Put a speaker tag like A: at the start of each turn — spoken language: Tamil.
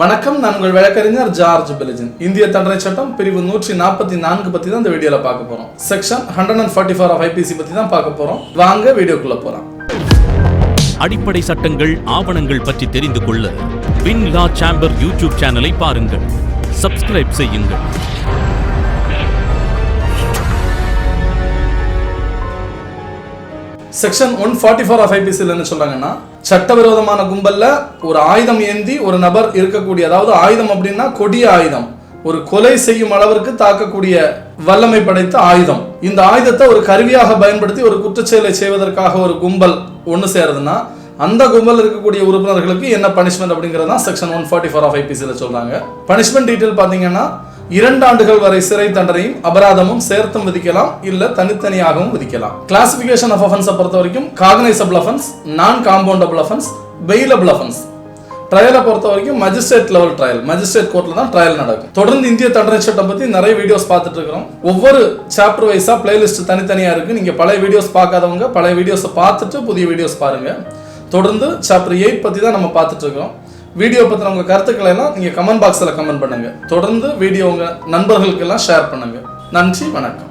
A: வணக்கம், நான் உங்கள் வழக்கறிஞர் ஜார்ஜ் பெலிஜன். இந்திய தண்டனை சட்டம் பிரிவு 144 பத்தி தான் இந்த வீடியோல பார்க்க போறோம். செக்ஷன் 144 ஆஃப் IPC பத்தி தான் பார்க்க போறோம். வாங்க வீடியோக்குள்ள போலாம்.
B: அடிப்படை சட்டங்கள், ஆவணங்கள் பற்றி தெரிந்து கொள்ள பின் லா சேம்பர் யூடியூப் சேனலை பாருங்கள், சப்ஸ்கிரைப் செய்யுங்கள்.
A: செக்ஷன் 144 ஆஃப் IPC என்ன சொல்றாங்கன்னா, சட்டவிரோதமான கும்பல்ல ஒரு ஆயுதம் ஏந்தி ஒரு நபர் இருக்கக்கூடிய, அதாவது ஆயுதம் அப்படின்னா கொடிய ஆயுதம், ஒரு கொலை செய்யும் அளவிற்கு தாக்கக்கூடிய வல்லமை படைத்த ஆயுதம். இந்த ஆயுதத்தை ஒரு கருவியாக பயன்படுத்தி ஒரு குற்றச்செயலை செய்வதற்காக ஒரு கும்பல் ஒன்று சேருதுன்னா அந்த கும்பல் இருக்கக்கூடிய உறுப்பினர்களுக்கு என்ன பனிஷ்மெண்ட் அப்படிங்கிறதா செக்ஷன் 144 ஆஃப் IPC சொல்றாங்க. பனிஷ்மெண்ட் டீடைல் பாத்தீங்கன்னா 2 ஆண்டுகள் வரை சிறை தண்டனையும் அபராதமும் சேர்த்தும் விதிக்கலாம், இல்ல தனித்தனியாகவும் விதிக்கலாம். கிளாசிபிகேஷன் ஆஃப் ஆஃபென்ஸை பொறுத்த வரைக்கும் காக்னைசபிள் ஆஃபென்ஸ், நான் காம்பவுண்டபிள் ஆஃபென்ஸ், பெயிலபிள் ஆஃபென்ஸ். ட்ரையலை பொறுத்த வரைக்கும் மஜிஸ்ட்ரேட் லெவல் ட்ரையல், மஜிஸ்ட்ரேட் கோர்ட்ல தான் ட்ரையல் நடக்கும். தொடர்ந்து இந்திய தண்டனை சட்டம் பத்தி நிறைய வீடியோஸ் பார்த்துட்டு இருக்கிறோம். ஒவ்வொரு சாப்டர் வைஸா பிளேலிஸ்ட் தனித்தனியா இருக்கு. நீங்க பழைய வீடியோஸ் பார்க்காதவங்க பழைய வீடியோஸை பார்த்துட்டு புதிய வீடியோஸ் பாருங்க. தொடர்ந்து சாப்டர் 8 பத்தி தான் நம்ம பார்த்துட்டு இருக்கோம். வீடியோ பத்தின உங்க கருத்துக்களை எல்லாம் நீங்க கமெண்ட் பாக்ஸ்ல கமெண்ட் பண்ணுங்க. தொடர்ந்து வீடியோ உங்க நண்பர்களுக்கு எல்லாம் ஷேர் பண்ணுங்க. நன்றி, வணக்கம்.